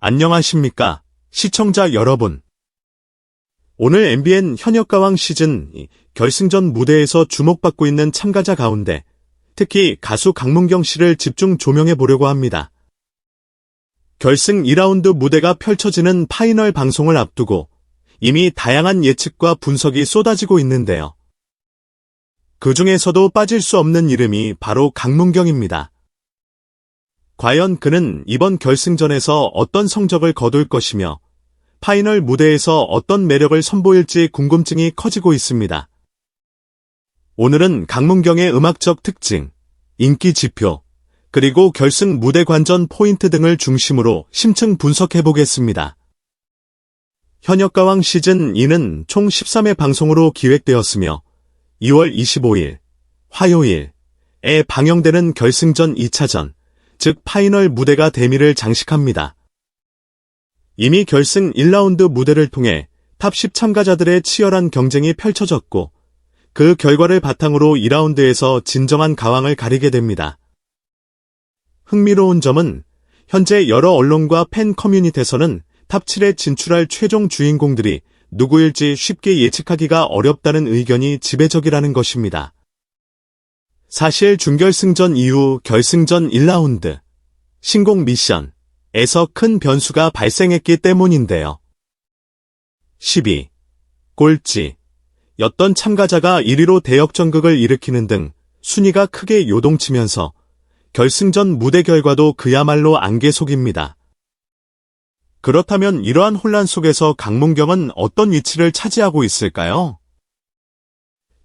안녕하십니까, 시청자 여러분. 오늘 MBN 현역가왕 시즌 결승전 무대에서 주목받고 있는 참가자 가운데 특히 가수 강문경 씨를 집중 조명해 보려고 합니다. 결승 2라운드 무대가 펼쳐지는 파이널 방송을 앞두고 이미 다양한 예측과 분석이 쏟아지고 있는데요. 그 중에서도 빠질 수 없는 이름이 바로 강문경입니다. 과연 그는 이번 결승전에서 어떤 성적을 거둘 것이며 파이널 무대에서 어떤 매력을 선보일지 궁금증이 커지고 있습니다. 오늘은 강문경의 음악적 특징, 인기 지표, 그리고 결승 무대 관전 포인트 등을 중심으로 심층 분석해 보겠습니다. 현역가왕 시즌 2는 총 13회 방송으로 기획되었으며 2월 25일 화요일에 방영되는 결승전 2차전, 즉 파이널 무대가 대미를 장식합니다. 이미 결승 1라운드 무대를 통해 탑 10 참가자들의 치열한 경쟁이 펼쳐졌고 그 결과를 바탕으로 2라운드에서 진정한 가왕을 가리게 됩니다. 흥미로운 점은 현재 여러 언론과 팬 커뮤니티에서는 탑 7에 진출할 최종 주인공들이 누구일지 쉽게 예측하기가 어렵다는 의견이 지배적이라는 것입니다. 사실 준결승전 이후 결승전 1라운드, 신곡 미션에서 큰 변수가 발생했기 때문인데요. 10위, 꼴찌, 였던 참가자가 1위로 대역전극을 일으키는 등 순위가 크게 요동치면서 결승전 무대 결과도 그야말로 안개 속입니다. 그렇다면 이러한 혼란 속에서 강문경은 어떤 위치를 차지하고 있을까요?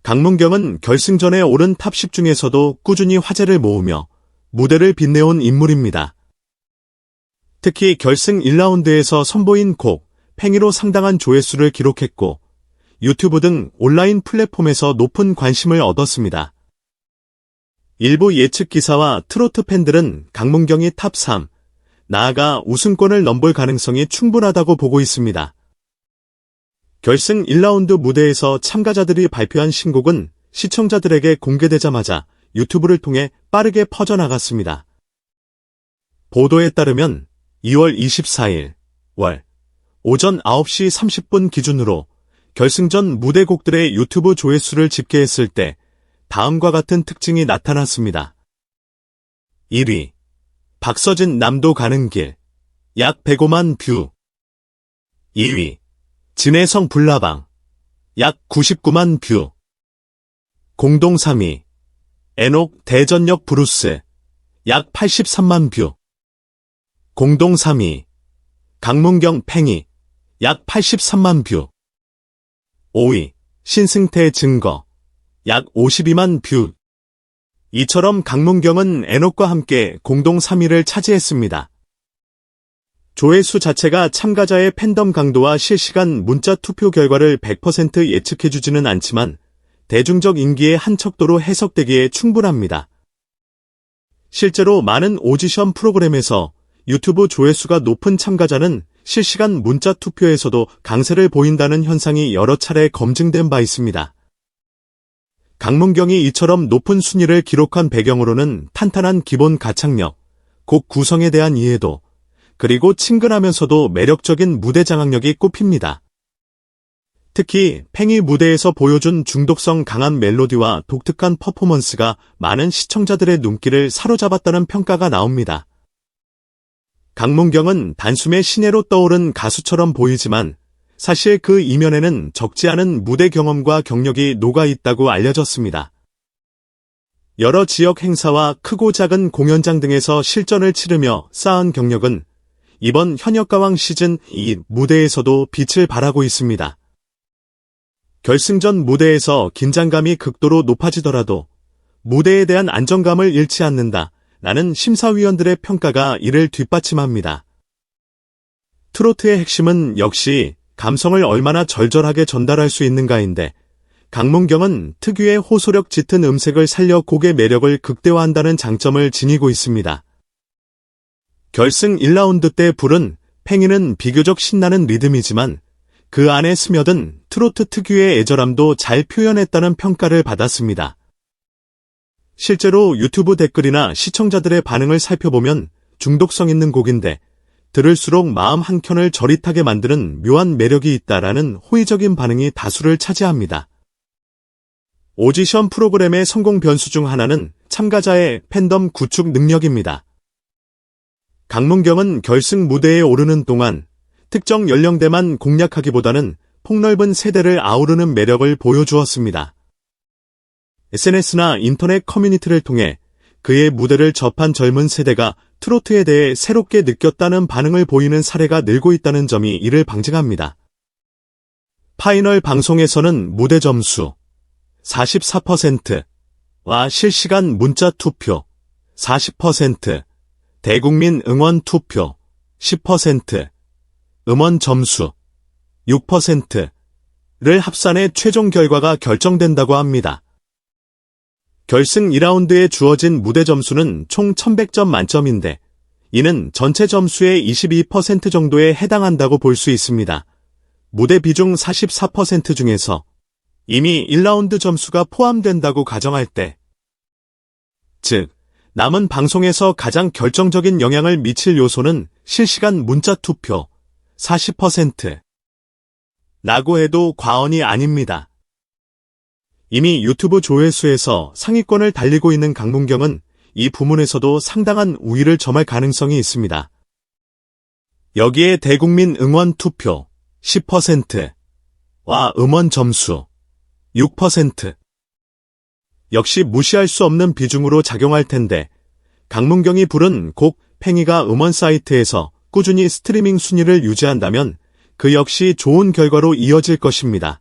강문경은 결승전에 오른 탑 10 중에서도 꾸준히 화제를 모으며 무대를 빛내온 인물입니다. 특히 결승 1라운드에서 선보인 곡, 팽이로 상당한 조회수를 기록했고 유튜브 등 온라인 플랫폼에서 높은 관심을 얻었습니다. 일부 예측 기사와 트로트 팬들은 강문경이 탑 3, 나아가 우승권을 넘볼 가능성이 충분하다고 보고 있습니다. 결승 1라운드 무대에서 참가자들이 발표한 신곡은 시청자들에게 공개되자마자 유튜브를 통해 빠르게 퍼져나갔습니다. 보도에 따르면 2월 24일 오전 9시 30분 기준으로 결승전 무대곡들의 유튜브 조회수를 집계했을 때 다음과 같은 특징이 나타났습니다. 1위, 박서진 남도 가는 길, 약 105만 뷰. 2위, 진혜성 불나방, 약 99만 뷰. 공동 3위, 애녹 대전역 브루스, 약 83만 뷰. 공동 3위, 강문경 팽이, 약 83만 뷰. 5위, 신승태 증거, 약 52만 뷰. 이처럼 강문경은 애녹과 함께 공동 3위를 차지했습니다. 조회수 자체가 참가자의 팬덤 강도와 실시간 문자 투표 결과를 100% 예측해주지는 않지만 대중적 인기의 한 척도로 해석되기에 충분합니다. 실제로 많은 오디션 프로그램에서 유튜브 조회수가 높은 참가자는 실시간 문자 투표에서도 강세를 보인다는 현상이 여러 차례 검증된 바 있습니다. 강문경이 이처럼 높은 순위를 기록한 배경으로는 탄탄한 기본 가창력, 곡 구성에 대한 이해도, 그리고 친근하면서도 매력적인 무대 장악력이 꼽힙니다. 특히 팽이 무대에서 보여준 중독성 강한 멜로디와 독특한 퍼포먼스가 많은 시청자들의 눈길을 사로잡았다는 평가가 나옵니다. 강문경은 단숨에 신예로 떠오른 가수처럼 보이지만 사실 그 이면에는 적지 않은 무대 경험과 경력이 녹아있다고 알려졌습니다. 여러 지역 행사와 크고 작은 공연장 등에서 실전을 치르며 쌓은 경력은 이번 현역가왕 시즌 2 무대에서도 빛을 발하고 있습니다. 결승전 무대에서 긴장감이 극도로 높아지더라도 무대에 대한 안정감을 잃지 않는다 라는 심사위원들의 평가가 이를 뒷받침합니다. 트로트의 핵심은 역시 감성을 얼마나 절절하게 전달할 수 있는가인데 강문경은 특유의 호소력 짙은 음색을 살려 곡의 매력을 극대화한다는 장점을 지니고 있습니다. 결승 1라운드 때 부른 팽이는 비교적 신나는 리듬이지만 그 안에 스며든 트로트 특유의 애절함도 잘 표현했다는 평가를 받았습니다. 실제로 유튜브 댓글이나 시청자들의 반응을 살펴보면 중독성 있는 곡인데 들을수록 마음 한켠을 저릿하게 만드는 묘한 매력이 있다라는 호의적인 반응이 다수를 차지합니다. 오디션 프로그램의 성공 변수 중 하나는 참가자의 팬덤 구축 능력입니다. 강문경은 결승 무대에 오르는 동안 특정 연령대만 공략하기보다는 폭넓은 세대를 아우르는 매력을 보여주었습니다. SNS나 인터넷 커뮤니티를 통해 그의 무대를 접한 젊은 세대가 트로트에 대해 새롭게 느꼈다는 반응을 보이는 사례가 늘고 있다는 점이 이를 방증합니다. 파이널 방송에서는 무대 점수 44%와 실시간 문자 투표 40%, 대국민 응원 투표 10%, 음원 점수 6%를 합산해 최종 결과가 결정된다고 합니다. 결승 2라운드에 주어진 무대 점수는 총 1100점 만점인데 이는 전체 점수의 22% 정도에 해당한다고 볼 수 있습니다. 무대 비중 44% 중에서 이미 1라운드 점수가 포함된다고 가정할 때, 즉 남은 방송에서 가장 결정적인 영향을 미칠 요소는 실시간 문자 투표 40%라고 해도 과언이 아닙니다. 이미 유튜브 조회수에서 상위권을 달리고 있는 강문경은 이 부문에서도 상당한 우위를 점할 가능성이 있습니다. 여기에 대국민 응원 투표 10%와 음원 점수 6% 역시 무시할 수 없는 비중으로 작용할 텐데 강문경이 부른 곡 팽이가 음원 사이트에서 꾸준히 스트리밍 순위를 유지한다면 그 역시 좋은 결과로 이어질 것입니다.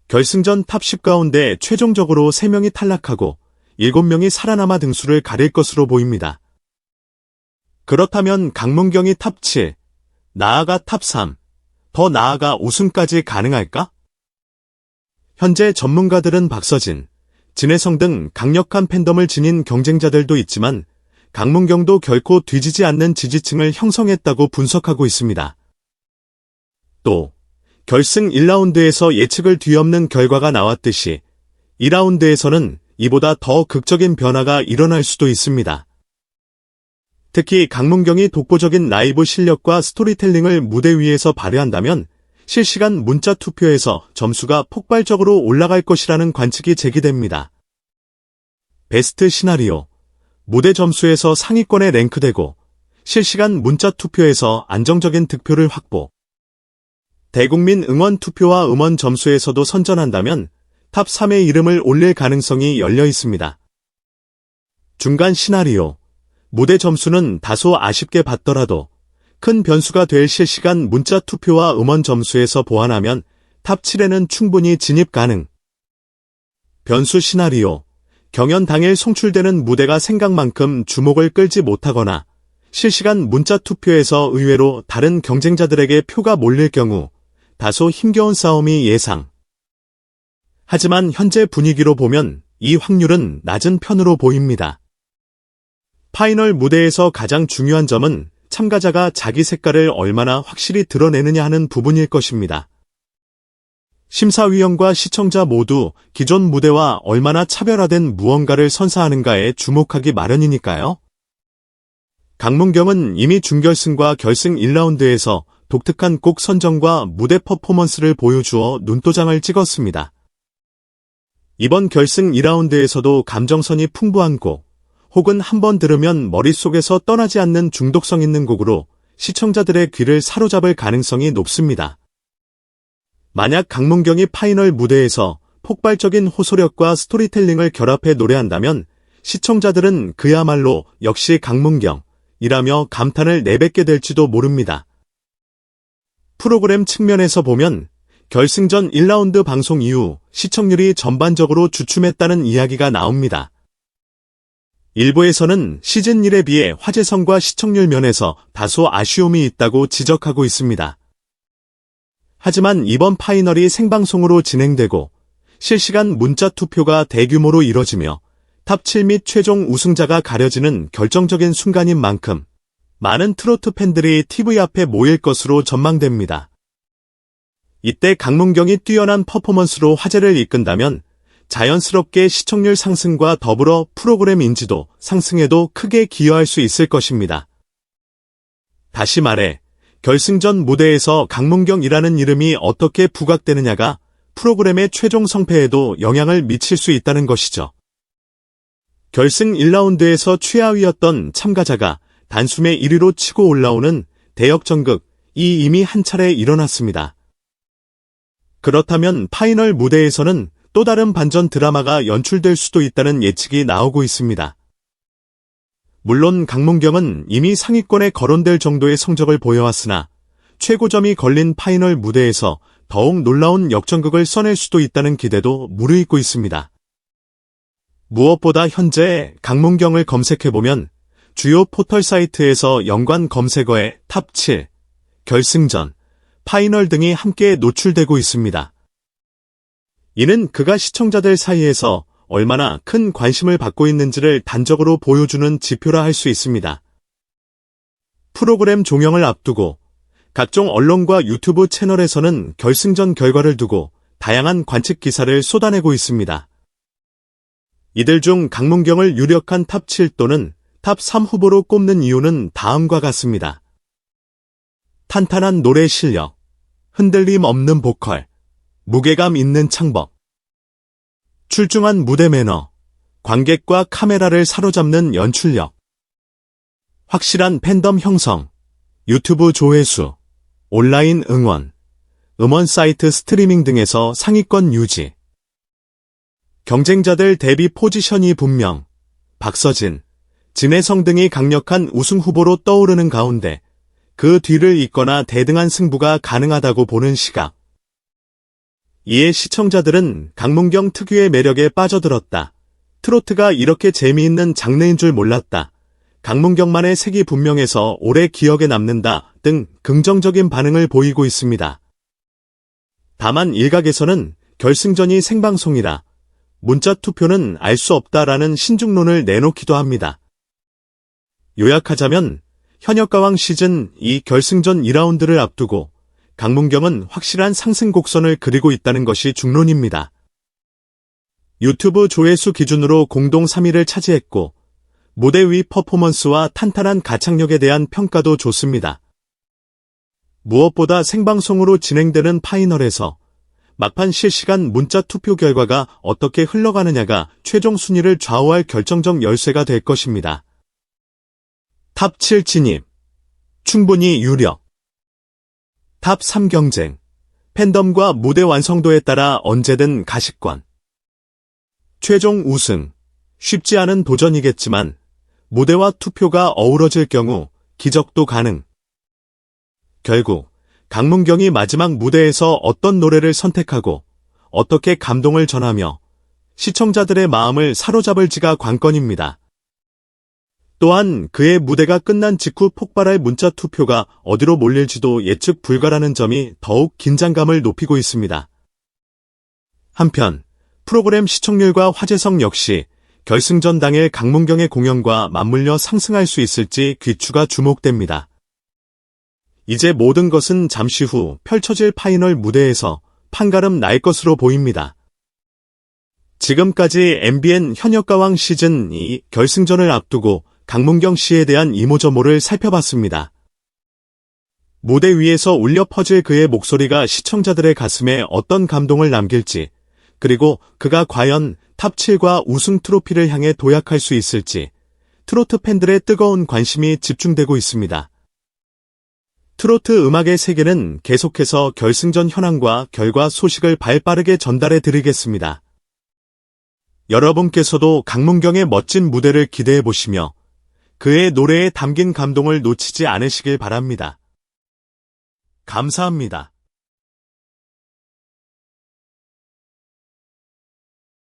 결승전 탑 10 가운데 최종적으로 3명이 탈락하고 7명이 살아남아 등수를 가릴 것으로 보입니다. 그렇다면 강문경이 탑 7, 나아가 탑 3, 더 나아가 우승까지 가능할까? 현재 전문가들은 박서진, 진혜성 등 강력한 팬덤을 지닌 경쟁자들도 있지만 강문경도 결코 뒤지지 않는 지지층을 형성했다고 분석하고 있습니다. 또 결승 1라운드에서 예측을 뒤엎는 결과가 나왔듯이 2라운드에서는 이보다 더 극적인 변화가 일어날 수도 있습니다. 특히 강문경이 독보적인 라이브 실력과 스토리텔링을 무대 위에서 발휘한다면 실시간 문자 투표에서 점수가 폭발적으로 올라갈 것이라는 관측이 제기됩니다. 베스트 시나리오, 무대 점수에서 상위권에 랭크되고 실시간 문자 투표에서 안정적인 득표를 확보, 대국민 응원 투표와 음원 점수에서도 선전한다면 탑 3의 이름을 올릴 가능성이 열려 있습니다. 중간 시나리오, 무대 점수는 다소 아쉽게 받더라도 큰 변수가 될 실시간 문자 투표와 음원 점수에서 보완하면 탑 7에는 충분히 진입 가능. 변수 시나리오, 경연 당일 송출되는 무대가 생각만큼 주목을 끌지 못하거나 실시간 문자 투표에서 의외로 다른 경쟁자들에게 표가 몰릴 경우 다소 힘겨운 싸움이 예상. 하지만 현재 분위기로 보면 이 확률은 낮은 편으로 보입니다. 파이널 무대에서 가장 중요한 점은 참가자가 자기 색깔을 얼마나 확실히 드러내느냐 하는 부분일 것입니다. 심사위원과 시청자 모두 기존 무대와 얼마나 차별화된 무언가를 선사하는가에 주목하기 마련이니까요. 강문경은 이미 준결승과 결승 1라운드에서 독특한 곡 선정과 무대 퍼포먼스를 보여주어 눈도장을 찍었습니다. 이번 결승 2라운드에서도 감정선이 풍부한 곡, 혹은 한번 들으면 머릿속에서 떠나지 않는 중독성 있는 곡으로 시청자들의 귀를 사로잡을 가능성이 높습니다. 만약 강문경이 파이널 무대에서 폭발적인 호소력과 스토리텔링을 결합해 노래한다면 시청자들은 그야말로 역시 강문경이라며 감탄을 내뱉게 될지도 모릅니다. 프로그램 측면에서 보면 결승전 1라운드 방송 이후 시청률이 전반적으로 주춤했다는 이야기가 나옵니다. 일부에서는 시즌 1에 비해 화제성과 시청률 면에서 다소 아쉬움이 있다고 지적하고 있습니다. 하지만 이번 파이널이 생방송으로 진행되고 실시간 문자 투표가 대규모로 이뤄지며 탑 7 및 최종 우승자가 가려지는 결정적인 순간인 만큼 많은 트로트 팬들이 TV 앞에 모일 것으로 전망됩니다. 이때 강문경이 뛰어난 퍼포먼스로 화제를 이끈다면 자연스럽게 시청률 상승과 더불어 프로그램 인지도 상승에도 크게 기여할 수 있을 것입니다. 다시 말해, 결승전 무대에서 강문경이라는 이름이 어떻게 부각되느냐가 프로그램의 최종 성패에도 영향을 미칠 수 있다는 것이죠. 결승 1라운드에서 최하위였던 참가자가 단숨에 1위로 치고 올라오는 대역전극이 이미 한 차례 일어났습니다. 그렇다면 파이널 무대에서는 또 다른 반전 드라마가 연출될 수도 있다는 예측이 나오고 있습니다. 물론 강문경은 이미 상위권에 거론될 정도의 성적을 보여왔으나 최고점이 걸린 파이널 무대에서 더욱 놀라운 역전극을 써낼 수도 있다는 기대도 무르익고 있습니다. 무엇보다 현재 강문경을 검색해보면 주요 포털 사이트에서 연관 검색어에 탑 7, 결승전, 파이널 등이 함께 노출되고 있습니다. 이는 그가 시청자들 사이에서 얼마나 큰 관심을 받고 있는지를 단적으로 보여주는 지표라 할 수 있습니다. 프로그램 종영을 앞두고 각종 언론과 유튜브 채널에서는 결승전 결과를 두고 다양한 관측 기사를 쏟아내고 있습니다. 이들 중 강문경을 유력한 탑 7 또는 탑 3 후보로 꼽는 이유는 다음과 같습니다. 탄탄한 노래 실력, 흔들림 없는 보컬, 무게감 있는 창법, 출중한 무대 매너, 관객과 카메라를 사로잡는 연출력, 확실한 팬덤 형성, 유튜브 조회수, 온라인 응원, 음원 사이트 스트리밍 등에서 상위권 유지, 경쟁자들 대비 포지션이 분명, 박서진, 진혜성 등이 강력한 우승 후보로 떠오르는 가운데 그 뒤를 잇거나 대등한 승부가 가능하다고 보는 시각. 이에 시청자들은 강문경 특유의 매력에 빠져들었다. 트로트가 이렇게 재미있는 장르인 줄 몰랐다. 강문경만의 색이 분명해서 오래 기억에 남는다 등 긍정적인 반응을 보이고 있습니다. 다만 일각에서는 결승전이 생방송이라 문자 투표는 알 수 없다라는 신중론을 내놓기도 합니다. 요약하자면 현역가왕 시즌 2 결승전 2라운드를 앞두고 강문경은 확실한 상승 곡선을 그리고 있다는 것이 중론입니다. 유튜브 조회수 기준으로 공동 3위를 차지했고 무대 위 퍼포먼스와 탄탄한 가창력에 대한 평가도 좋습니다. 무엇보다 생방송으로 진행되는 파이널에서 막판 실시간 문자 투표 결과가 어떻게 흘러가느냐가 최종 순위를 좌우할 결정적 열쇠가 될 것입니다. 탑 7 진입, 충분히 유력. 탑 3 경쟁, 팬덤과 무대 완성도에 따라 언제든 가식권. 최종 우승, 쉽지 않은 도전이겠지만 무대와 투표가 어우러질 경우 기적도 가능. 결국 강문경이 마지막 무대에서 어떤 노래를 선택하고 어떻게 감동을 전하며 시청자들의 마음을 사로잡을지가 관건입니다. 또한 그의 무대가 끝난 직후 폭발할 문자 투표가 어디로 몰릴지도 예측 불가라는 점이 더욱 긴장감을 높이고 있습니다. 한편 프로그램 시청률과 화제성 역시 결승전 당일 강문경의 공연과 맞물려 상승할 수 있을지 귀추가 주목됩니다. 이제 모든 것은 잠시 후 펼쳐질 파이널 무대에서 판가름 날 것으로 보입니다. 지금까지 MBN 현역가왕 시즌 2 결승전을 앞두고 강문경 씨에 대한 이모저모를 살펴봤습니다. 무대 위에서 울려 퍼질 그의 목소리가 시청자들의 가슴에 어떤 감동을 남길지, 그리고 그가 과연 탑 7과 우승 트로피를 향해 도약할 수 있을지 트로트 팬들의 뜨거운 관심이 집중되고 있습니다. 트로트 음악의 세계는 계속해서 결승전 현황과 결과 소식을 발빠르게 전달해 드리겠습니다. 여러분께서도 강문경의 멋진 무대를 기대해 보시며 그의 노래에 담긴 감동을 놓치지 않으시길 바랍니다. 감사합니다.